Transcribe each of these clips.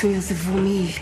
souvenir, c'est vomi.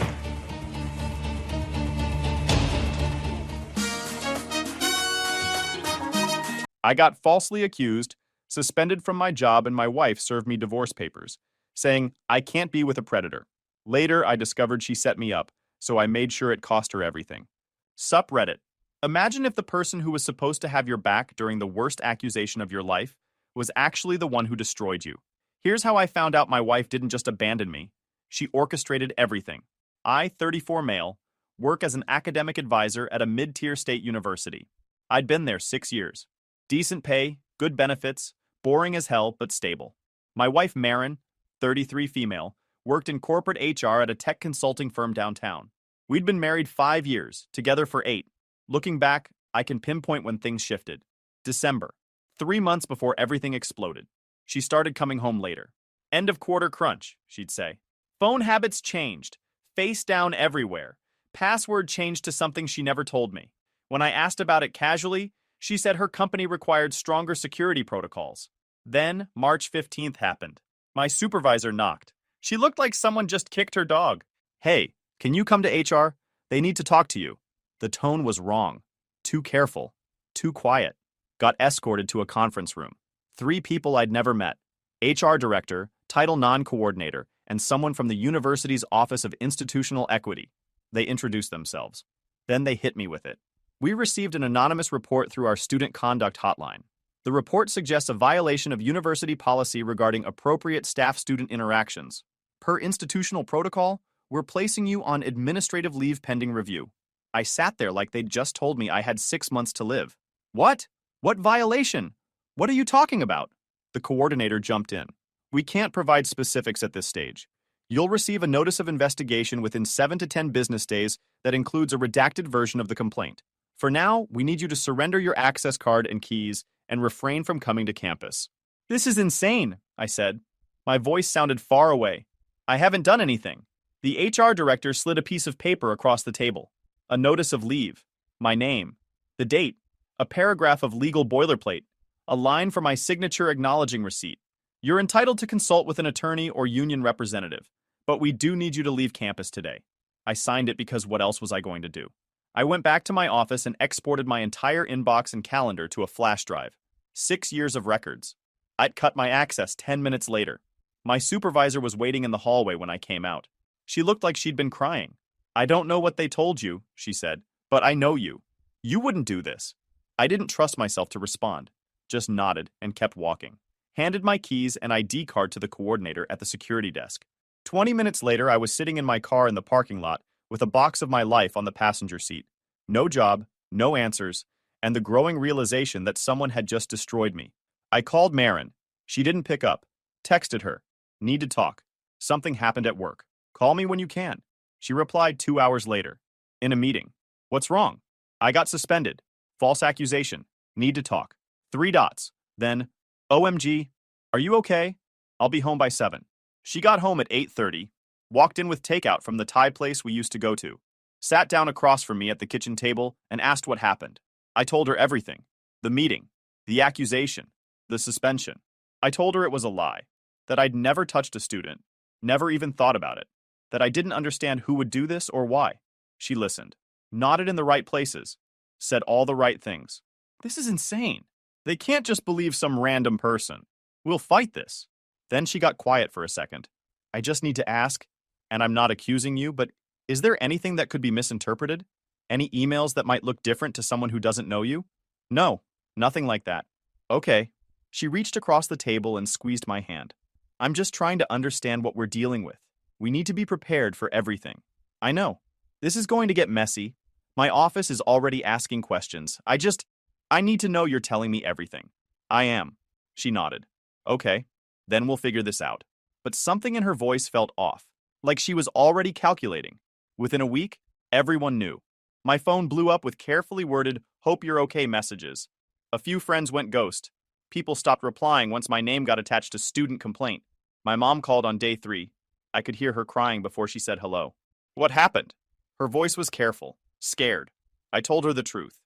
I got falsely accused, suspended from my job, and my wife served me divorce papers, saying I can't be with a predator. Later, I discovered she set me up, so I made sure it cost her everything. Sup Reddit. Imagine if the person who was supposed to have your back during the worst accusation of your life was actually the one who destroyed you. Here's how I found out my wife didn't just abandon me. She orchestrated everything. I, 34 male, work as an academic advisor at a mid-tier state university. I'd been there 6 years. Decent pay, good benefits, boring as hell, but stable. My wife, Marin, 33 female, worked in corporate HR at a tech consulting firm downtown. We'd been married 5 years, together for 8. Looking back, I can pinpoint when things shifted. December, 3 months before everything exploded. She started coming home later. End of quarter crunch, she'd say. Phone habits changed. Face down everywhere. Password changed to something she never told me. When I asked about it casually, she said her company required stronger security protocols. Then, March 15th happened. My supervisor knocked. She looked like someone just kicked her dog. Hey, can you come to HR? They need to talk to you. The tone was wrong. Too careful. Too quiet. Got escorted to a conference room. 3 people I'd never met. HR director, title non-coordinator, and someone from the university's Office of Institutional Equity. They introduced themselves. Then they hit me with it. We received an anonymous report through our student conduct hotline. The report suggests a violation of university policy regarding appropriate staff-student interactions. Per institutional protocol, we're placing you on administrative leave pending review. I sat there like they'd just told me I had 6 months to live. What? What violation? What are you talking about? The coordinator jumped in. We can't provide specifics at this stage. You'll receive a notice of investigation within 7 to 10 business days that includes a redacted version of the complaint. For now, we need you to surrender your access card and keys and refrain from coming to campus. This is insane, I said. My voice sounded far away. I haven't done anything. The HR director slid a piece of paper across the table. A notice of leave. My name. The date. A paragraph of legal boilerplate. A line for my signature acknowledging receipt. You're entitled to consult with an attorney or union representative, but we do need you to leave campus today. I signed it because what else was I going to do? I went back to my office and exported my entire inbox and calendar to a flash drive. 6 years of records. I'd cut my access 10 minutes later. My supervisor was waiting in the hallway when I came out. She looked like she'd been crying. I don't know what they told you, she said, but I know you. You wouldn't do this. I didn't trust myself to respond. Just nodded and kept walking. Handed my keys and ID card to the coordinator at the security desk. 20 minutes later, I was sitting in my car in the parking lot with a box of my life on the passenger seat. No job, no answers, and the growing realization that someone had just destroyed me. I called Marin. She didn't pick up. Texted her. Need to talk. Something happened at work. Call me when you can. She replied 2 hours later. In a meeting. What's wrong? I got suspended. False accusation. Need to talk. 3 dots. Then, OMG, are you okay? I'll be home by 7. She got home at 8:30, walked in with takeout from the Thai place we used to go to, sat down across from me at the kitchen table and asked what happened. I told her everything. The meeting, the accusation, the suspension. I told her it was a lie, that I'd never touched a student, never even thought about it, that I didn't understand who would do this or why. She listened, nodded in the right places, said all the right things. This is insane. They can't just believe some random person. We'll fight this. Then she got quiet for a second. I just need to ask, and I'm not accusing you, but is there anything that could be misinterpreted? Any emails that might look different to someone who doesn't know you? No, nothing like that. Okay. She reached across the table and squeezed my hand. I'm just trying to understand what we're dealing with. We need to be prepared for everything. I know. This is going to get messy. My office is already asking questions. I need to know you're telling me everything. I am. She nodded. Okay. Then we'll figure this out. But something in her voice felt off, like she was already calculating. Within a week, everyone knew. My phone blew up with carefully worded, "Hope you're okay" messages. A few friends went ghost. People stopped replying once my name got attached to student complaint. My mom called on day 3. I could hear her crying before she said hello. What happened? Her voice was careful, scared. I told her the truth.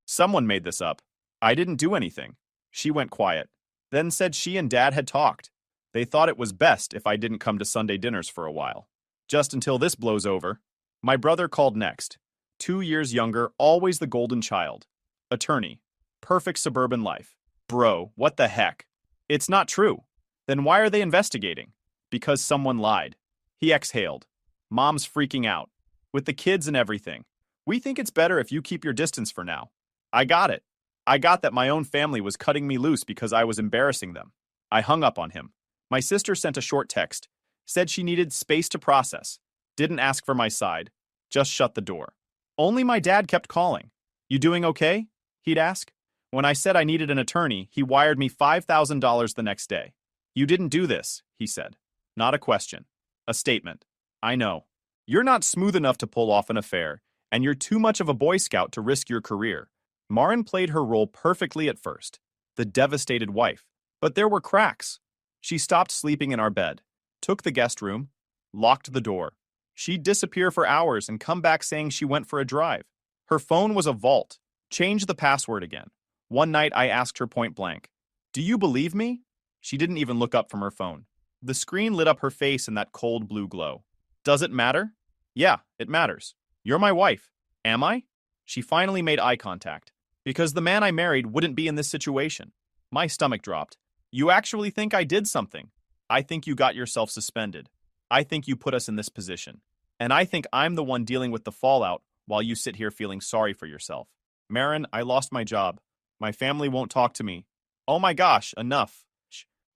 Someone made this up. I didn't do anything. She went quiet. Then said she and Dad had talked. They thought it was best if I didn't come to Sunday dinners for a while. Just until this blows over. My brother called next. 2 years younger, always the golden child. Attorney. Perfect suburban life. Bro, what the heck? It's not true. Then why are they investigating? Because someone lied. He exhaled. Mom's freaking out. With the kids and everything. We think it's better if you keep your distance for now. I got it. I got that my own family was cutting me loose because I was embarrassing them. I hung up on him. My sister sent a short text. Said she needed space to process. Didn't ask for my side. Just shut the door. Only my dad kept calling. You doing okay? He'd ask. When I said I needed an attorney, he wired me $5,000 the next day. You didn't do this, he said. Not a question. A statement. I know. You're not smooth enough to pull off an affair, and you're too much of a Boy Scout to risk your career. Maren played her role perfectly at first. The devastated wife. But there were cracks. She stopped sleeping in our bed, took the guest room, locked the door. She'd disappear for hours and come back saying she went for a drive. Her phone was a vault. Changed the password again. One night I asked her point blank, "Do you believe me?" She didn't even look up from her phone. The screen lit up her face in that cold blue glow. Does it matter? Yeah, it matters. You're my wife. Am I? She finally made eye contact. Because the man I married wouldn't be in this situation. My stomach dropped. You actually think I did something? I think you got yourself suspended. I think you put us in this position. And I think I'm the one dealing with the fallout while you sit here feeling sorry for yourself. Maren, I lost my job. My family won't talk to me. Oh my gosh, enough.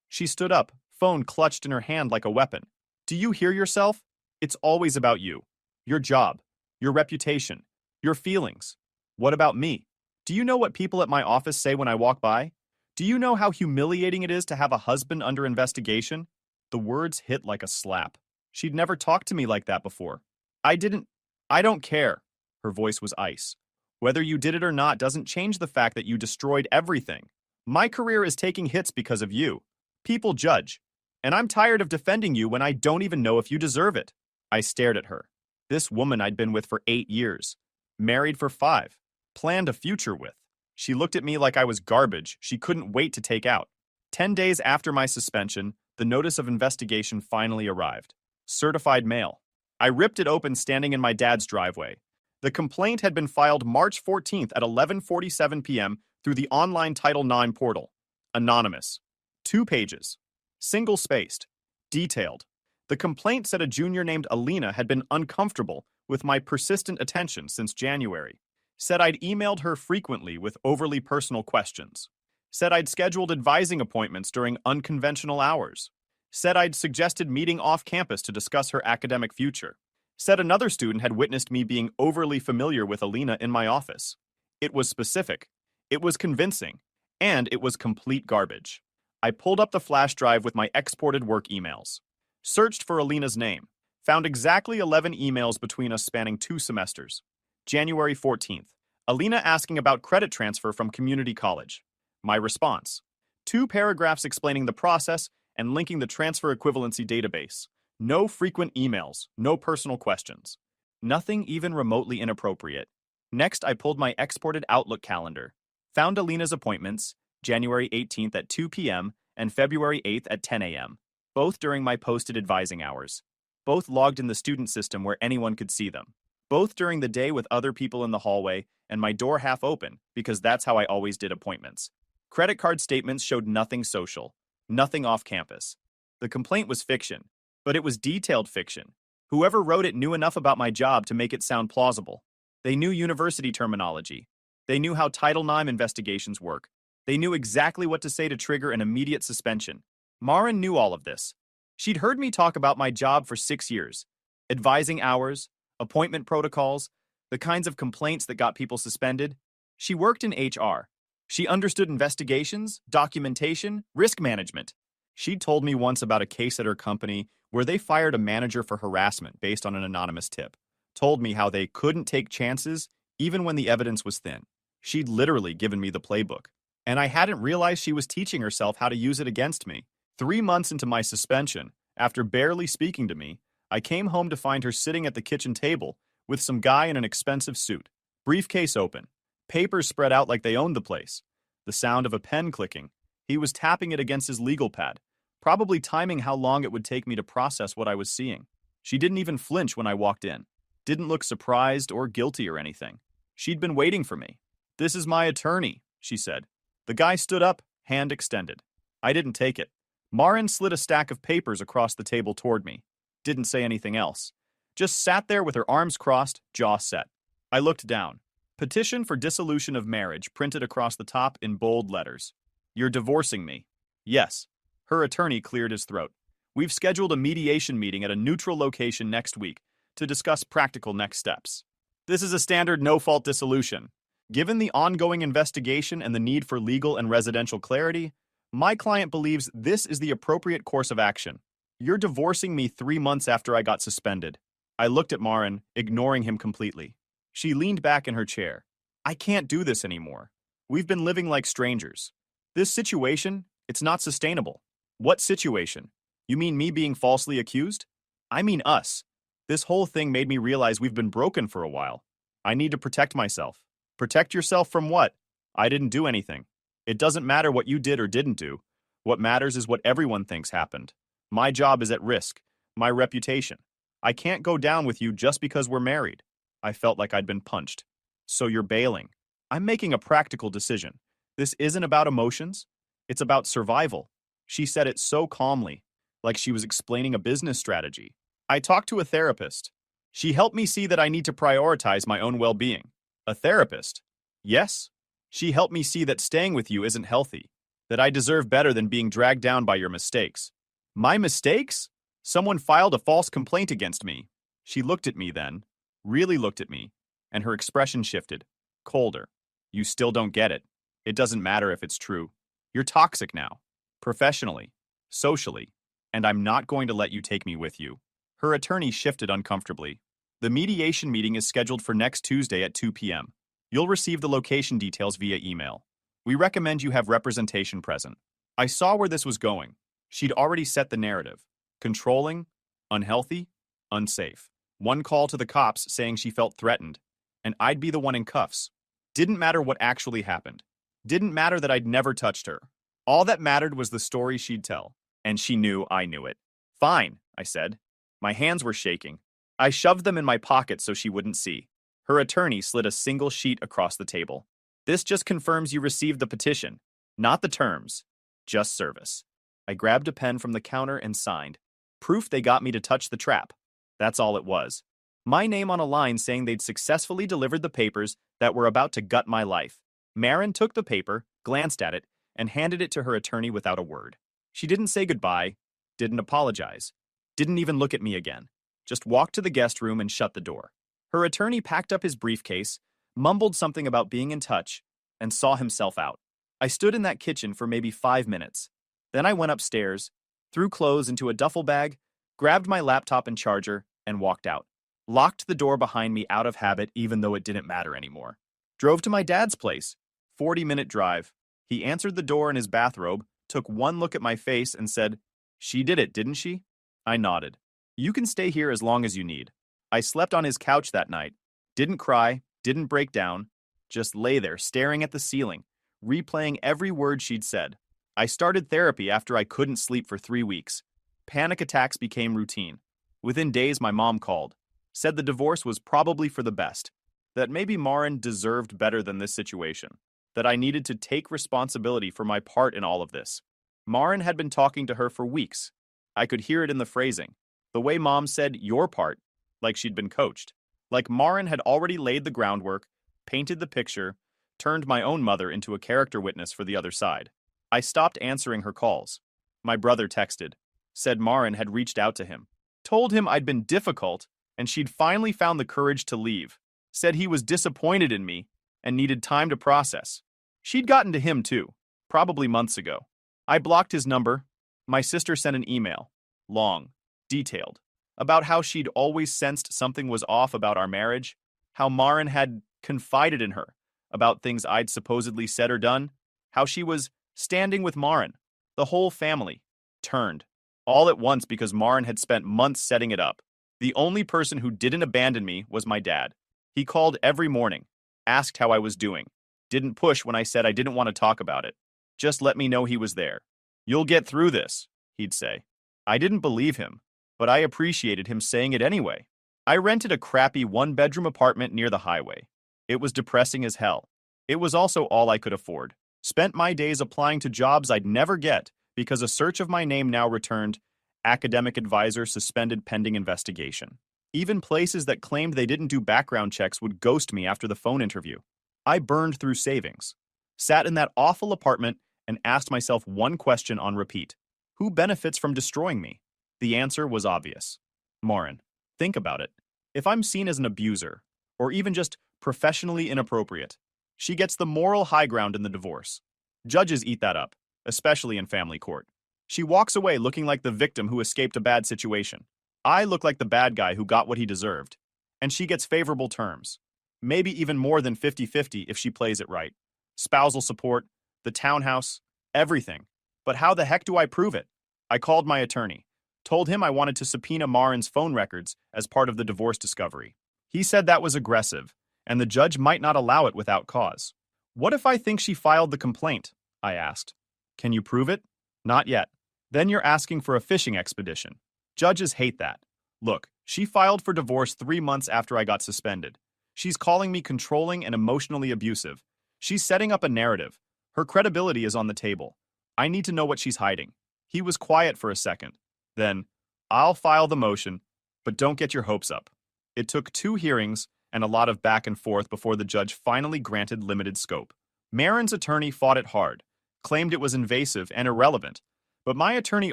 She stood up, phone clutched in her hand like a weapon. Do you hear yourself? It's always about you. Your job. Your reputation. Your feelings. What about me? Do you know what people at my office say when I walk by? Do you know how humiliating it is to have a husband under investigation? The words hit like a slap. She'd never talked to me like that before. I don't care. Her voice was ice. Whether you did it or not doesn't change the fact that you destroyed everything. My career is taking hits because of you. People judge. And I'm tired of defending you when I don't even know if you deserve it. I stared at her. This woman I'd been with for 8 years. Married for 5. Planned a future with. She looked at me like I was garbage she couldn't wait to take out. 10 days after my suspension, the notice of investigation finally arrived. Certified mail. I ripped it open standing in my dad's driveway. The complaint had been filed March 14th at 11:47 p.m. through the online Title IX portal. Anonymous. 2 pages. Single-spaced. Detailed. The complaint said a junior named Alina had been uncomfortable with my persistent attention since January. Said I'd emailed her frequently with overly personal questions. Said I'd scheduled advising appointments during unconventional hours. Said I'd suggested meeting off campus to discuss her academic future. Said another student had witnessed me being overly familiar with Alina in my office. It was specific. It was convincing. And it was complete garbage. I pulled up the flash drive with my exported work emails. Searched for Alina's name. Found exactly 11 emails between us spanning 2 semesters. January 14th. Alina asking about credit transfer from community college. My response. 2 paragraphs explaining the process and linking the transfer equivalency database. No frequent emails, no personal questions. Nothing even remotely inappropriate. Next, I pulled my exported Outlook calendar. Found Alina's appointments, January 18th at 2 p.m. and February 8th at 10 a.m., both during my posted advising hours. Both logged in the student system where anyone could see them. Both during the day with other people in the hallway and my door half open because that's how I always did appointments. Credit card statements showed nothing social, nothing off campus. The complaint was fiction, but it was detailed fiction. Whoever wrote it knew enough about my job to make it sound plausible. They knew university terminology. They knew how Title IX investigations work. They knew exactly what to say to trigger an immediate suspension. Maren knew all of this. She'd heard me talk about my job for 6 years. Advising hours, appointment protocols, the kinds of complaints that got people suspended. She worked in HR. She understood investigations, documentation, risk management. She'd told me once about a case at her company where they fired a manager for harassment based on an anonymous tip. Told me how they couldn't take chances even when the evidence was thin. She'd literally given me the playbook. And I hadn't realized she was teaching herself how to use it against me. 3 months into my suspension, after barely speaking to me, I came home to find her sitting at the kitchen table with some guy in an expensive suit, briefcase open, papers spread out like they owned the place. The sound of a pen clicking. He was tapping it against his legal pad, probably timing how long it would take me to process what I was seeing. She didn't even flinch when I walked in. Didn't look surprised or guilty or anything. She'd been waiting for me. "This is my attorney," she said. The guy stood up, hand extended. I didn't take it. Marin slid a stack of papers across the table toward me. Didn't say anything else. Just sat there with her arms crossed, jaw set. I looked down. Petition for dissolution of marriage printed across the top in bold letters. "You're divorcing me." "Yes." Her attorney cleared his throat. "We've scheduled a mediation meeting at a neutral location next week to discuss practical next steps. This is a standard no-fault dissolution. Given the ongoing investigation and the need for legal and residential clarity, my client believes this is the appropriate course of action. You're divorcing me 3 months after I got suspended." I looked at Marin, ignoring him completely. She leaned back in her chair. "I can't do this anymore. We've been living like strangers. This situation, it's not sustainable." "What situation? You mean me being falsely accused?" "I mean us. This whole thing made me realize we've been broken for a while. I need to protect myself." "Protect yourself from what?" "I didn't do anything. It doesn't matter what you did or didn't do. What matters is what everyone thinks happened. My job is at risk. My reputation. I can't go down with you just because we're married." I felt like I'd been punched. "So you're bailing." "I'm making a practical decision. This isn't about emotions. It's about survival." She said it so calmly, like she was explaining a business strategy. "I talked to a therapist. She helped me see that I need to prioritize my own well-being." "A therapist?" "Yes. She helped me see that staying with you isn't healthy, that I deserve better than being dragged down by your mistakes." "My mistakes? Someone filed a false complaint against me." She looked at me then, really looked at me, and her expression shifted, colder. "You still don't get it. It doesn't matter if it's true. You're toxic now, professionally, socially, and I'm not going to let you take me with you." Her attorney shifted uncomfortably. "The mediation meeting is scheduled for next Tuesday at 2 p.m. You'll receive the location details via email. We recommend you have representation present." I saw where this was going. She'd already set the narrative. Controlling, unhealthy, unsafe. One call to the cops saying she felt threatened, and I'd be the one in cuffs. Didn't matter what actually happened. Didn't matter that I'd never touched her. All that mattered was the story she'd tell, and she knew I knew it. "Fine," I said. My hands were shaking. I shoved them in my pocket so she wouldn't see. Her attorney slid a single sheet across the table. "This just confirms you received the petition, not the terms, just service." I grabbed a pen from the counter and signed. Proof they got me to touch the trap. That's all it was. My name on a line saying they'd successfully delivered the papers that were about to gut my life. Marin took the paper, glanced at it, and handed it to her attorney without a word. She didn't say goodbye, didn't apologize, didn't even look at me again. Just walked to the guest room and shut the door. Her attorney packed up his briefcase, mumbled something about being in touch, and saw himself out. I stood in that kitchen for maybe 5 minutes. Then I went upstairs, threw clothes into a duffel bag, grabbed my laptop and charger, and walked out. Locked the door behind me out of habit even though it didn't matter anymore. Drove to my dad's place. 40-minute drive. He answered the door in his bathrobe, took one look at my face and said, "She did it, didn't she?" I nodded. "You can stay here as long as you need." I slept on his couch that night. Didn't cry, didn't break down. Just lay there staring at the ceiling, replaying every word she'd said. I started therapy after I couldn't sleep for 3 weeks. Panic attacks became routine. Within days, my mom called. Said the divorce was probably for the best. That maybe Marin deserved better than this situation. That I needed to take responsibility for my part in all of this. Marin had been talking to her for weeks. I could hear it in the phrasing. The way Mom said, "your part," like she'd been coached. Like Marin had already laid the groundwork, painted the picture, turned my own mother into a character witness for the other side. I stopped answering her calls. My brother texted. Said Marin had reached out to him. Told him I'd been difficult, and she'd finally found the courage to leave. Said he was disappointed in me and needed time to process. She'd gotten to him too, probably months ago. I blocked his number. My sister sent an email, long, detailed, about how she'd always sensed something was off about our marriage, how Marin had confided in her about things I'd supposedly said or done, how she was standing with Marin. The whole family turned, all at once because Marin had spent months setting it up. The only person who didn't abandon me was my dad. He called every morning, asked how I was doing, didn't push when I said I didn't want to talk about it. Just let me know he was there. "You'll get through this," he'd say. I didn't believe him, but I appreciated him saying it anyway. I rented a crappy one-bedroom apartment near the highway. It was depressing as hell. It was also all I could afford. Spent my days applying to jobs I'd never get because a search of my name now returned academic advisor suspended pending investigation. Even places that claimed they didn't do background checks would ghost me after the phone interview. I burned through savings, sat in that awful apartment, and asked myself one question on repeat. Who benefits from destroying me? The answer was obvious. Marin. Think about it. If I'm seen as an abuser, or even just professionally inappropriate, she gets the moral high ground in the divorce. Judges eat that up, especially in family court. She walks away looking like the victim who escaped a bad situation. I look like the bad guy who got what he deserved. And she gets favorable terms. Maybe even more than 50-50 if she plays it right. Spousal support, the townhouse, everything. But how the heck do I prove it? I called my attorney. Told him I wanted to subpoena Marin's phone records as part of the divorce discovery. He said that was aggressive, and the judge might not allow it without cause. What if I think she filed the complaint? I asked. Can you prove it? Not yet. Then you're asking for a fishing expedition. Judges hate that. Look, she filed for divorce 3 months after I got suspended. She's calling me controlling and emotionally abusive. She's setting up a narrative. Her credibility is on the table. I need to know what she's hiding. He was quiet for a second. Then, I'll file the motion, but don't get your hopes up. It took 2 hearings and a lot of back and forth before the judge finally granted limited scope. Marin's attorney fought it hard, claimed it was invasive and irrelevant, but my attorney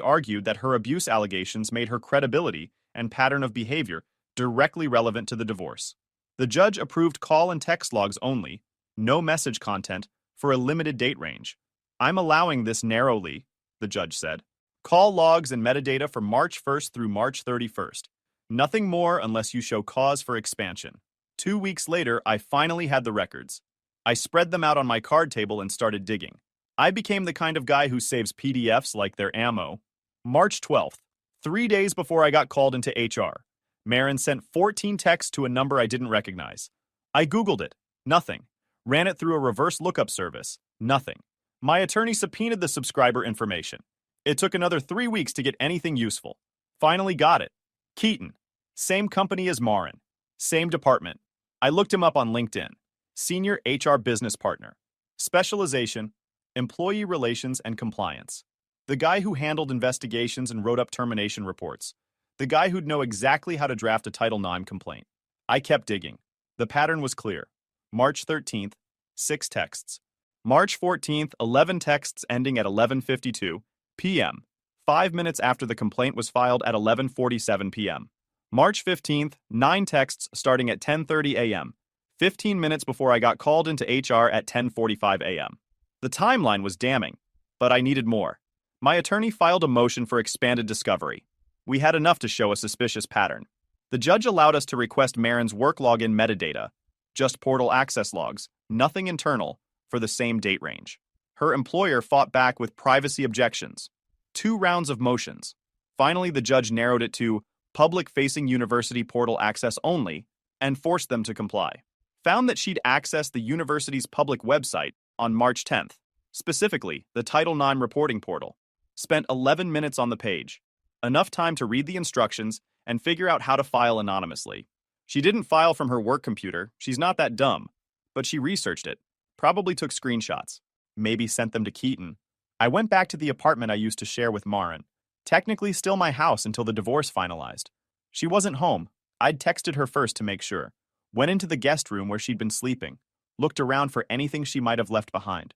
argued that her abuse allegations made her credibility and pattern of behavior directly relevant to the divorce. The judge approved call and text logs only, no message content, for a limited date range. I'm allowing this narrowly, the judge said. Call logs and metadata from March 1st through March 31st. Nothing more unless you show cause for expansion. 2 weeks later, I finally had the records. I spread them out on my card table and started digging. I became the kind of guy who saves PDFs like they're ammo. March 12th, 3 days before I got called into HR. Marin sent 14 texts to a number I didn't recognize. I Googled it. Nothing. Ran it through a reverse lookup service. Nothing. My attorney subpoenaed the subscriber information. It took another 3 weeks to get anything useful. Finally got it. Keaton. Same company as Marin. Same department. I looked him up on LinkedIn. Senior HR business partner. Specialization, employee relations and compliance. The guy who handled investigations and wrote up termination reports. The guy who'd know exactly how to draft a Title IX complaint. I kept digging. The pattern was clear. March 13th, 6 texts. March 14th, 11 texts ending at 11:52 p.m., 5 minutes after the complaint was filed at 11:47 p.m. March 15th, 9 texts starting at 10:30 a.m., 15 minutes before I got called into HR at 10:45 a.m. The timeline was damning, but I needed more. My attorney filed a motion for expanded discovery. We had enough to show a suspicious pattern. The judge allowed us to request Marin's work login metadata, just portal access logs, nothing internal, for the same date range. Her employer fought back with privacy objections. 2 rounds of motions. Finally, the judge narrowed it to public-facing university portal access only and forced them to comply. Found that she'd accessed the university's public website on March 10th, specifically the Title IX reporting portal. Spent 11 minutes on the page. Enough time to read the instructions and figure out how to file anonymously. She didn't file from her work computer, she's not that dumb, but she researched it, probably took screenshots, maybe sent them to Keaton. I went back to the apartment I used to share with Marin, technically still my house until the divorce finalized. She wasn't home. I'd texted her first to make sure. Went into the guest room where she'd been sleeping, looked around for anything she might have left behind.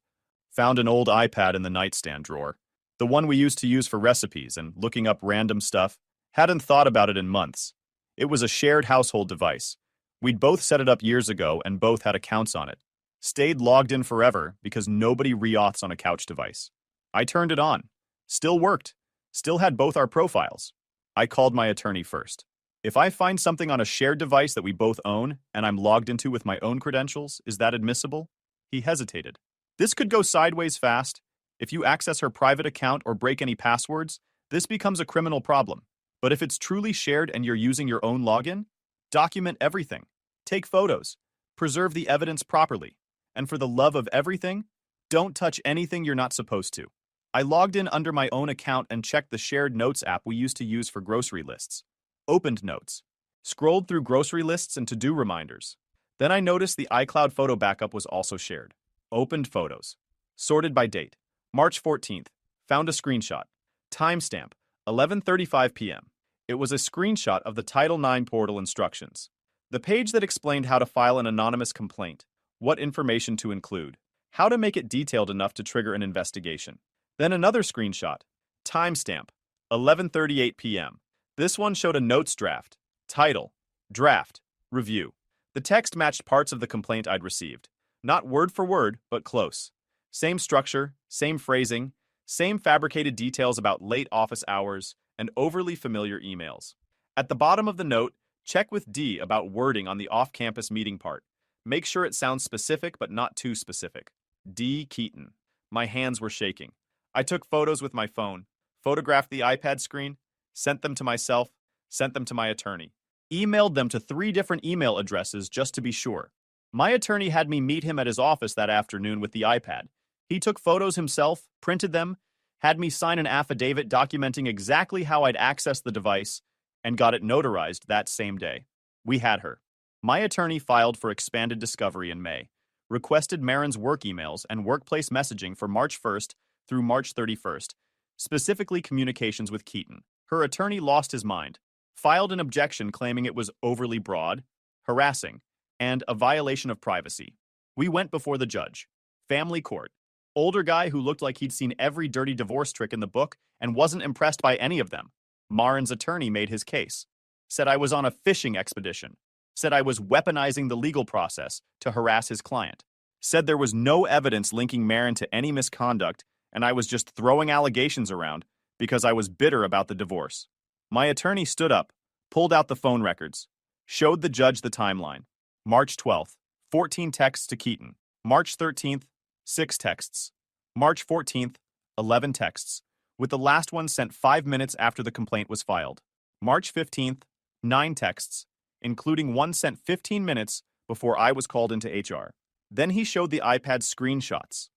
Found an old iPad in the nightstand drawer, the one we used to use for recipes and looking up random stuff. Hadn't thought about it in months. It was a shared household device. We'd both set it up years ago and both had accounts on it. Stayed logged in forever because nobody re-auths on a couch device. I turned it on. Still worked. Still had both our profiles. I called my attorney first. If I find something on a shared device that we both own and I'm logged into with my own credentials, is that admissible? He hesitated. This could go sideways fast. If you access her private account or break any passwords, this becomes a criminal problem. But if it's truly shared and you're using your own login, document everything. Take photos. Preserve the evidence properly. And for the love of everything, don't touch anything you're not supposed to. I logged in under my own account and checked the shared notes app we used to use for grocery lists. Opened notes. Scrolled through grocery lists and to-do reminders. Then I noticed the iCloud photo backup was also shared. Opened photos. Sorted by date. March 14th. Found a screenshot. Timestamp. 11:35 p.m. It was a screenshot of the Title IX portal instructions. The page that explained how to file an anonymous complaint, what information to include, how to make it detailed enough to trigger an investigation. Then another screenshot. Timestamp. 11:38 p.m. This one showed a notes draft. Title. Draft. Review. The text matched parts of the complaint I'd received. Not word for word, but close. Same structure, same phrasing, same fabricated details about late office hours, and overly familiar emails. At the bottom of the note, check with D about wording on the off-campus meeting part. Make sure it sounds specific but not too specific. D. Keaton. My hands were shaking. I took photos with my phone, photographed the iPad screen, sent them to myself, sent them to my attorney. Emailed them to 3 different email addresses just to be sure. My attorney had me meet him at his office that afternoon with the iPad. He took photos himself, printed them, had me sign an affidavit documenting exactly how I'd accessed the device, and got it notarized that same day. We had her. My attorney filed for expanded discovery in May, requested Marin's work emails and workplace messaging for March 1st through March 31st, specifically communications with Keaton. Her attorney lost his mind, filed an objection claiming it was overly broad, harassing, and a violation of privacy. We went before the judge. Family court. Older guy who looked like he'd seen every dirty divorce trick in the book and wasn't impressed by any of them. Marin's attorney made his case. Said I was on a fishing expedition. Said I was weaponizing the legal process to harass his client. Said there was no evidence linking Marin to any misconduct and I was just throwing allegations around because I was bitter about the divorce. My attorney stood up, pulled out the phone records, showed the judge the timeline. March 12th, 14 texts to Keaton. March 13th, 6 texts. March 14th, 11 texts, with the last one sent 5 minutes after the complaint was filed. March 15th, 9 texts, including one sent 15 minutes before I was called into HR. Then he showed the iPad screenshots.